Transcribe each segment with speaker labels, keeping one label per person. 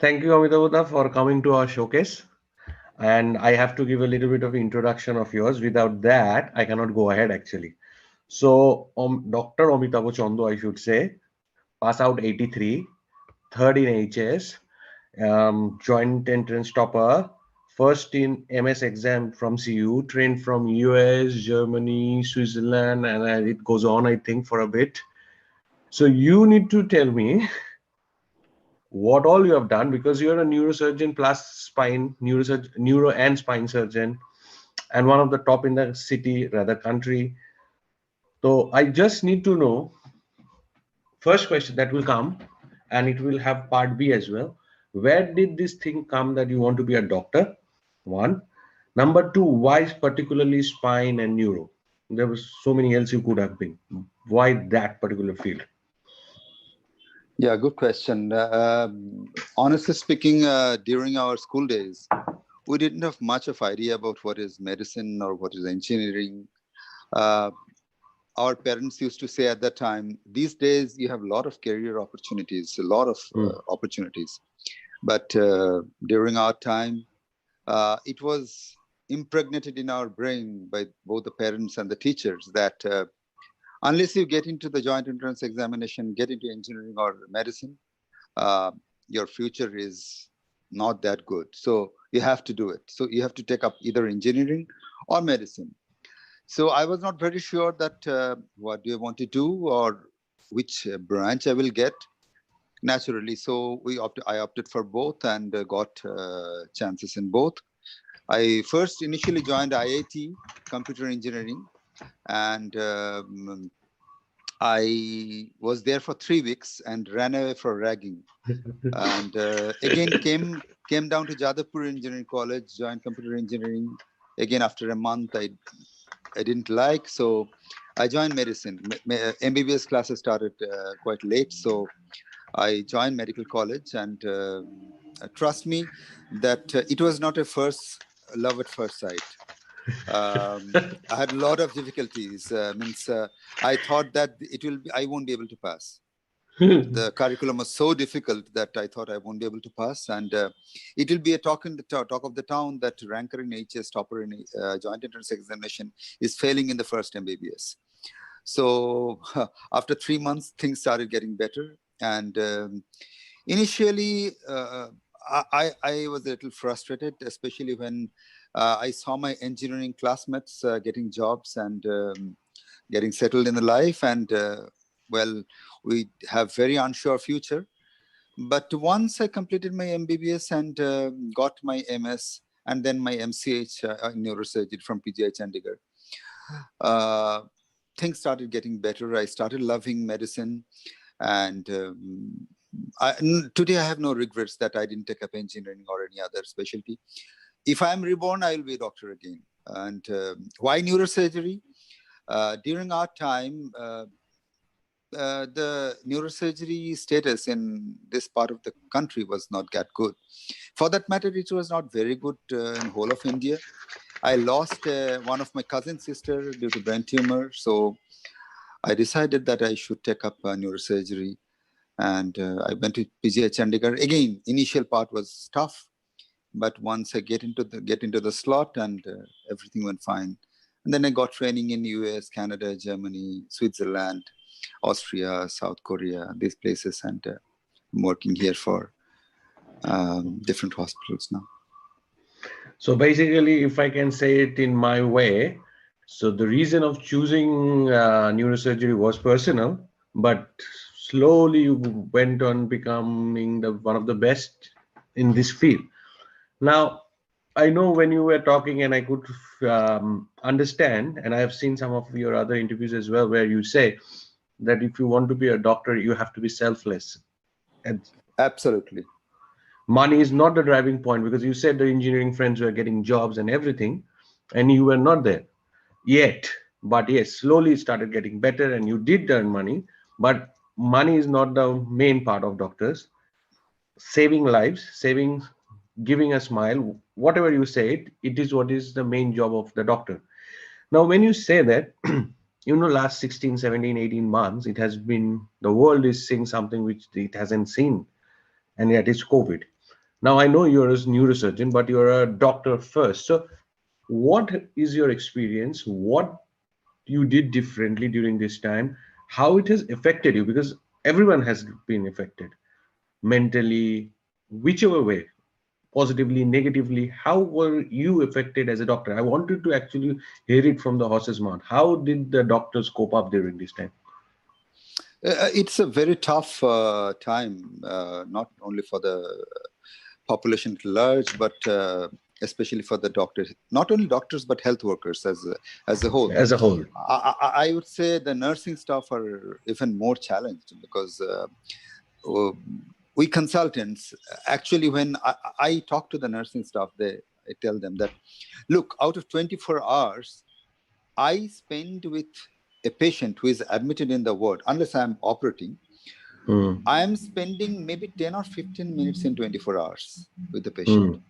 Speaker 1: Thank you, Amitabha, for coming to our showcase. And I have to give a little bit of introduction of yours. Without that, I cannot go ahead actually. So, Dr. Amitabha Chanda, I should say, pass out 83, third in HS, joint entrance topper, first in MS exam from CU, trained from US, Germany, Switzerland, and it goes on, I think, for a bit. So, you need to tell me what all you have done because you're a neurosurgeon plus spine neurosurgeon, neuro and spine surgeon, and one of the top in the city, rather country. So I just need to know first question that will come, and it will have part B as well. Where did this thing come that you want to be a doctor? One. Number two, why particularly spine and neuro? There was so many else you could have been. Why that particular field?
Speaker 2: Yeah, good question. Honestly speaking, during our school days, we didn't have much of idea about what is medicine or what is engineering. Uh, our parents used to say at that time, these days you have a lot of career opportunities, a lot of
Speaker 1: Mm,
Speaker 2: opportunities. But during our time, it was impregnated in our brain by both the parents and the teachers that unless you get into the joint entrance examination, get into engineering or medicine, uh, your future is not that good. So you have to do it. So you have to take up either engineering or medicine. So I was not very sure that what do I want to do or which branch I will get naturally. So I opted for both and got chances in both. I first initially joined IIT computer engineering, and I was there for 3 weeks and ran away for ragging. And again came down to Jadavpur Engineering College, joined computer engineering. Again, after a month, I didn't like, so I joined medicine. MBBS classes started quite late, so I joined medical college. And trust me, that it was not a first love at first sight. I had a lot of difficulties. I thought that I won't be able to pass. The curriculum was so difficult that I thought I won't be able to pass, and it will be a talk of the town that ranker in HS, topper in joint entrance examination is failing in the first MBBS. So after 3 months, things started getting better, and initially I was a little frustrated, especially when I saw my engineering classmates getting jobs and getting settled in the life, and well, we have very unsure future. But once I completed my MBBS and got my MS and then my MCH in neurosurgery from PGI Chandigarh, uh, things started getting better. I started loving medicine, and today I have no regrets that I didn't take up engineering or any other specialty. If I'm reborn, I will be a doctor again. And why neurosurgery? During our time, the neurosurgery status in this part of the country was not that good. For that matter, it was not very good in whole of India. I lost one of my cousin sister due to brain tumor, so I decided that I should take up neurosurgery, and I went to PGI Chandigarh. Again, initial part was tough, but once I get into the slot, and everything went fine. And then I got training in US, Canada, Germany, Switzerland, Austria, South Korea, these places, and I'm working here for different hospitals now.
Speaker 1: So basically, if I can say it in my way, so the reason of choosing neurosurgery was personal, but slowly you went on becoming the one of the best in this field. Now, I know when you were talking, and I could understand, and I have seen some of your other interviews as well, where you say that if you want to be a doctor, you have to be selfless. And
Speaker 2: Absolutely.
Speaker 1: money is not the driving point because you said the engineering friends were getting jobs and everything, and you were not there yet. But yes, slowly it started getting better, and you did earn money. But money is not the main part of doctors. Saving lives, saving, giving a smile, whatever you say, it is what is the main job of the doctor. Now, when you say that, last 16, 17, 18 months, the world is seeing something which it hasn't seen, and yet it's COVID. Now I know you're a neurosurgeon, but you're a doctor first. So what is your experience? What you did differently during this time? How it has affected you? Because everyone has been affected mentally, whichever way, positively, negatively. How were you affected as a doctor? I wanted to actually hear it from the horse's mouth. How did the doctors cope up during this time?
Speaker 2: It's a very tough time, not only for the population at large, but especially for the doctors. Not only doctors, but health workers as a whole.
Speaker 1: As a whole?
Speaker 2: I would say the nursing staff are even more challenged because uh, we consultants, actually, when I talk to the nursing staff, I tell them that, look, out of 24 hours, I spend with a patient who is admitted in the ward, unless I'm operating, I am spending maybe 10 or 15 minutes in 24 hours with the patient.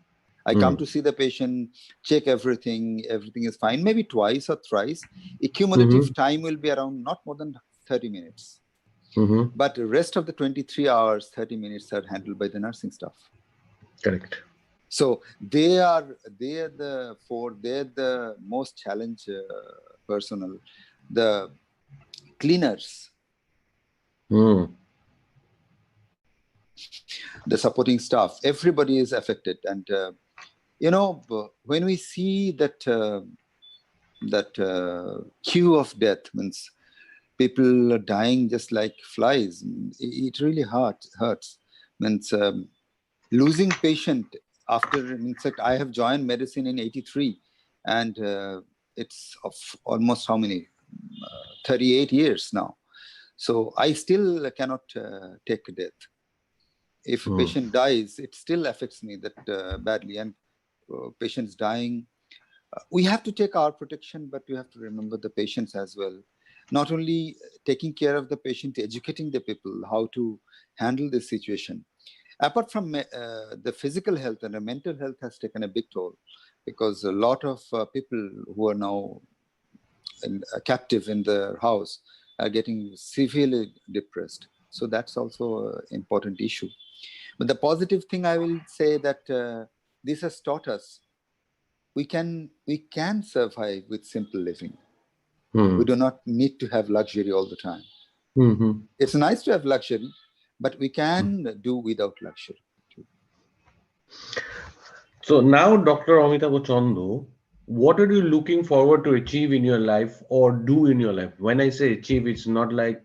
Speaker 2: I come to see the patient, check everything is fine, maybe twice or thrice. A cumulative time will be around not more than 30 minutes. But the rest of the 23 hours, 30 minutes are handled by the nursing staff.
Speaker 1: Correct.
Speaker 2: So they're the most challenged personnel, the cleaners, the supporting staff. Everybody is affected, and when we see that queue of death, means people are dying just like flies, it really hurts. Means losing patient after, in fact, I have joined medicine in 83, and it's of almost how many 38 years now. So I still cannot take death. If a patient dies, it still affects me that badly. And patients dying, we have to take our protection, but we have to remember the patients as well. Not only taking care of the patient, educating the people how to handle this situation. Apart from the physical health, and the mental health has taken a big toll, because a lot of people who are now captive in their house are getting severely depressed. So that's also an important issue. But the positive thing I will say that this has taught us we can survive with simple living. We do not need to have luxury all the time. It's nice to have luxury, but we can do without luxury too.
Speaker 1: So now, Dr. Amitabha Chanda, what are you looking forward to achieve in your life or do in your life? When I say achieve, it's not like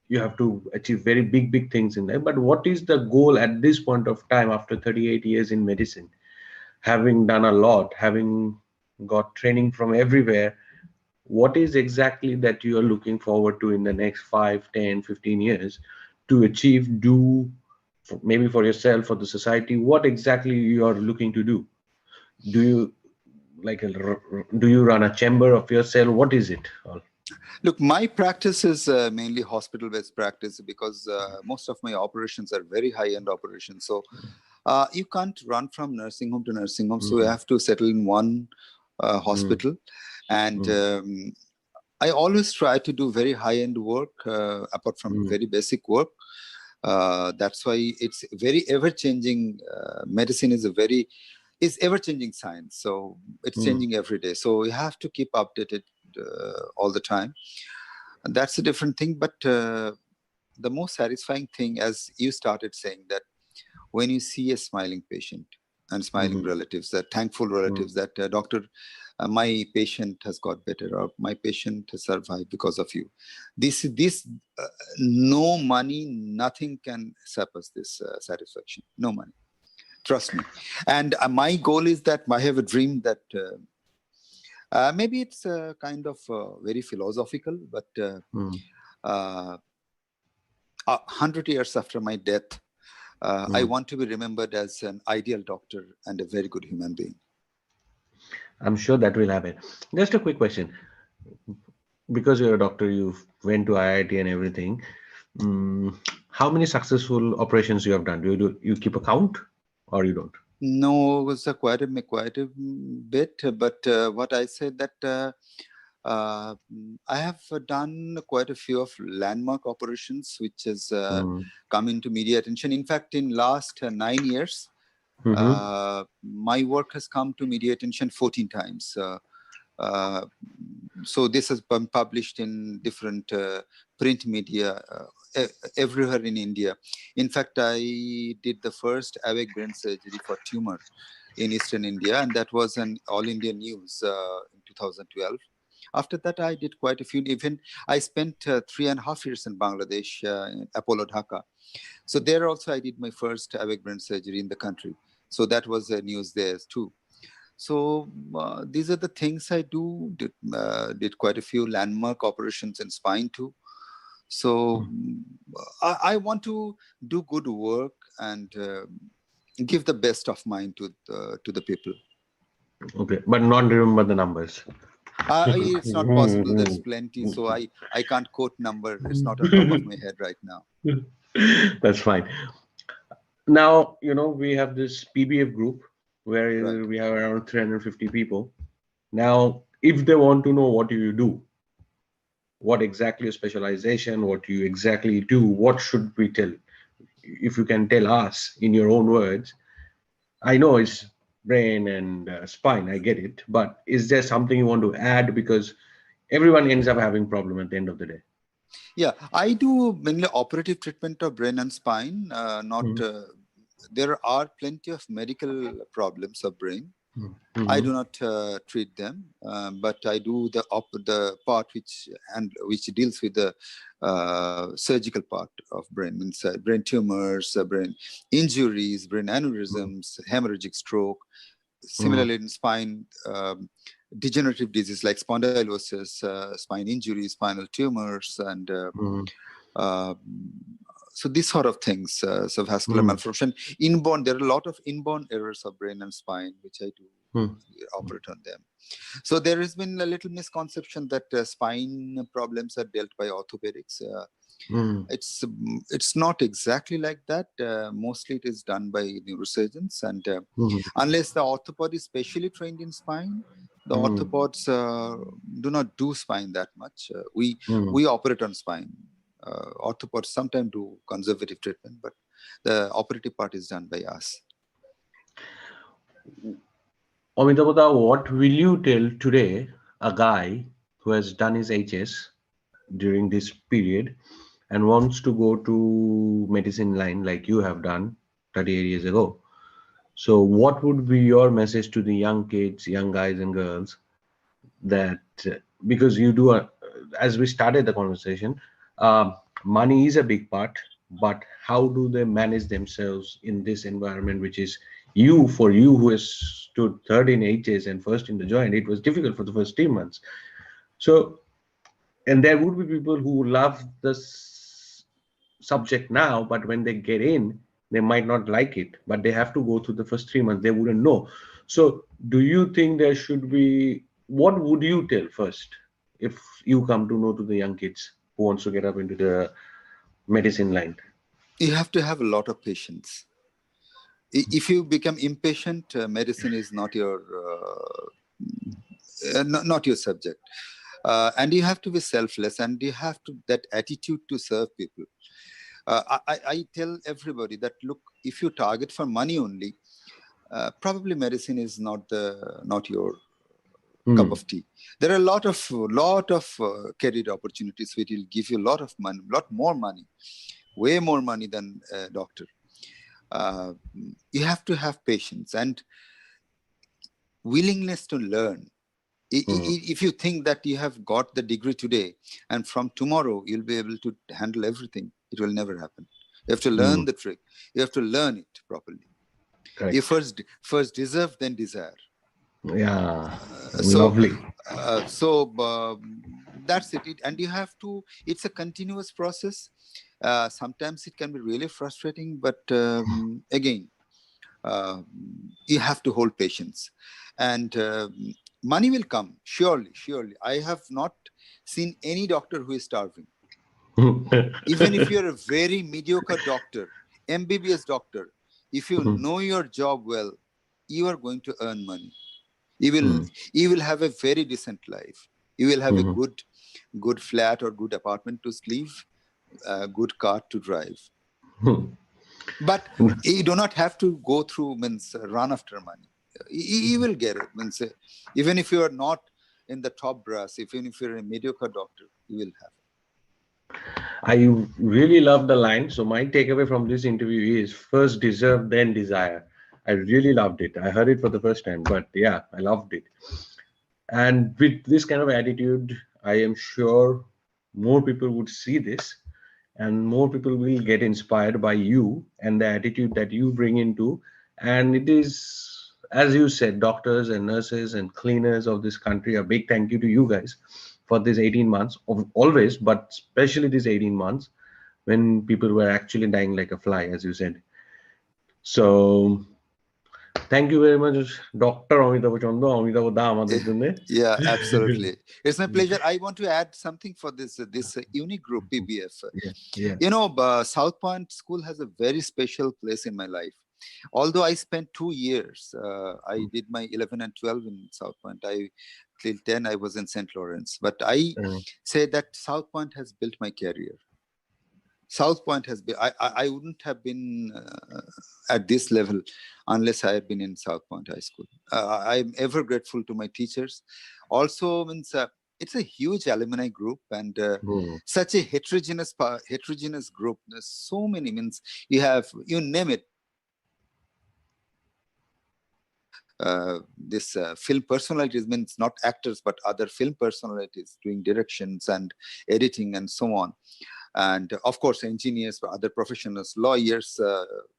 Speaker 1: you have to achieve very big things in life, but what is the goal at this point of time after 38 years in medicine? Having done a lot, having got training from everywhere, what is exactly that you are looking forward to in the next 5, 10, 15 years to achieve, do, maybe for yourself, for the society? What exactly you are looking to do? Do you do you run a chamber of yourself? What is it all?
Speaker 2: Look, my practice is mainly hospital-based practice, because most of my operations are very high-end operations. So you can't run from nursing home to nursing home. So you have to settle in one hospital. And I always try to do very high-end work, apart from very basic work. That's why it's very ever-changing. Medicine is ever-changing science. So it's changing every day. So you have to keep updated all the time. And that's a different thing. But the most satisfying thing, as you started saying, that when you see a smiling patient and smiling relatives, that thankful relatives, that doctor, my patient has got better, or my patient has survived because of you. This no money, nothing can surpass this satisfaction. No money. Trust me. And my goal is that I have a dream that maybe it's kind of very philosophical, but 100 years after my death, I want to be remembered as an ideal doctor and a very good human being.
Speaker 1: I'm sure that will happen. Just a quick question. Because you're a doctor, you went to IIT and everything. How many successful operations you have done? You keep a count or you don't?
Speaker 2: No, it was quite a bit. But what I said that I have done quite a few of landmark operations, which has come into media attention. In fact, in last 9 years, My work has come to media attention 14 times. So this has been published in different print media everywhere in India. In fact, I did the first awake brain surgery for tumor in Eastern India, and that was an All India News in 2012. After that, I did quite a few. Even I spent 3.5 years in Bangladesh, in Apollo Dhaka. So there also I did my first awake brain surgery in the country. So that was news there too. So these are the things I do. Did quite a few landmark operations in spine too. So I want to do good work and give the best of mine to the people.
Speaker 1: Okay, but not remember the numbers.
Speaker 2: It's not possible. There's plenty. So I can't quote number. It's not on top of my head right now.
Speaker 1: That's fine. Now, we have this PBF group where
Speaker 2: Right.
Speaker 1: we have around 350 people. Now, if they want to know what you do, what exactly your specialization, what you exactly do, what should we tell? If you can tell us in your own words, I know it's brain and spine, I get it, but is there something you want to add? Because everyone ends up having problem at the end of the day.
Speaker 2: Yeah, I do mainly operative treatment of brain and spine. There are plenty of medical problems of brain. I do not treat them, but I do the part which deals with the surgical part of brain, means brain tumors, brain injuries, brain aneurysms, hemorrhagic stroke. Similarly, in spine, degenerative disease like spondylosis, spine injuries, spinal tumors, and so these sort of things. So vascular malformation, inborn. There are a lot of inborn errors of brain and spine, which I do operate on them. So there has been a little misconception that spine problems are dealt by orthopedics. It's not exactly like that. Mostly it is done by neurosurgeons, and unless the orthopod is specially trained in spine, the orthopods do not do spine that much. We operate on spine. Orthopods sometimes do conservative treatment, but the operative part is done by us.
Speaker 1: Amitabha, what will you tell today a guy who has done his HS during this period and wants to go to medicine line like you have done 38 years ago? So what would be your message to the young kids, young guys and girls, that because you do, as we started the conversation, money is a big part, but how do they manage themselves in this environment, which is for you who has stood third in HS and first in the joint, it was difficult for the first 3 months. So, and there would be people who love this subject now, but when they get in, they might not like it, but they have to go through the first 3 months, they wouldn't know. So do you think there should be, what would you tell first if you come to know to the young kids who wants to get up into the medicine line?
Speaker 2: You have to have a lot of patience. If you become impatient, medicine is not your not your subject. And you have to be selfless, and you have to that attitude to serve people. I tell everybody that, look, if you target for money only, probably medicine is not your cup of tea. There are a lot of career opportunities which will give you a lot of money, lot more money, way more money than a doctor. You have to have patience and willingness to learn. If you think that you have got the degree today and from tomorrow you'll be able to handle everything, it will never happen. You have to learn the trick. You have to learn it properly. Correct. You first deserve, then desire.
Speaker 1: Yeah, lovely.
Speaker 2: So that's it. And you have to, it's a continuous process. Sometimes it can be really frustrating, but again, you have to hold patience. And money will come, surely. I have not seen any doctor who is starving. Even if you're a very mediocre doctor, MBBS doctor, if you know your job well, you are going to earn money. You will have a very decent life. You will have a good flat or good apartment to live, a good car to drive. But you do not have to go through, run after money. You will get it. Even if you are not in the top brass, even if you're a mediocre doctor, you will have it.
Speaker 1: I really love the line. So my takeaway from this interview is first deserve, then desire. I really loved it. I heard it for the first time, but yeah, I loved it. And with this kind of attitude, I am sure more people would see this and more people will get inspired by you and the attitude that you bring into. And it is, as you said, doctors and nurses and cleaners of this country, a big thank you to you guys for this 18 months of always, but especially these 18 months when people were actually dying like a fly, as you said. So thank you very much, Dr. Amitabha Chanda, Amitabha Da আমাদের জন্য।
Speaker 2: Yeah, absolutely. It's my pleasure. I want to add something for this unique group, PBF.
Speaker 1: Yeah.
Speaker 2: You know, South Point School has a very special place in my life. Although I spent 2 years, I did my 11 and 12 in South Point. Till 10, I was in St. Lawrence. But I say that South Point has built my career. South Point has been, I wouldn't have been at this level unless I had been in South Point High School. I'm ever grateful to my teachers. Also, it's a huge alumni group and such a heterogeneous group. There's so many, you name it. This film personalities, not actors, but other film personalities doing directions and editing and so on. And of course, engineers, other professionals, lawyers,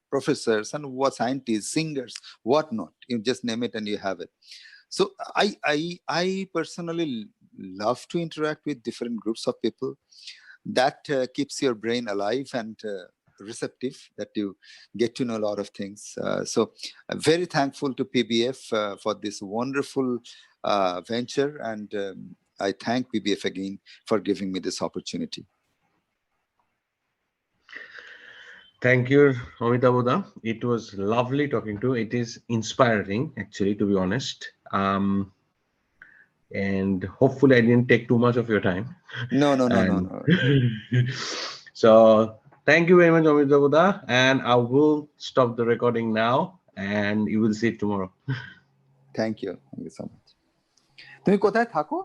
Speaker 2: professors, and scientists, singers, whatnot. You just name it and you have it. So I personally love to interact with different groups of people. That keeps your brain alive and receptive, that you get to know a lot of things. So I'm very thankful to PBF for this wonderful venture. And I thank PBF again for giving me this opportunity.
Speaker 1: Thank you, Amitabha Da. It was lovely talking to you. It is inspiring, actually, to be honest. And hopefully I didn't take too much of your time.
Speaker 2: No.
Speaker 1: So thank you very much, Amitabha Da. And I will stop the recording now and you will see it tomorrow.
Speaker 2: Thank you so much. তুমি কোথায় থাকো?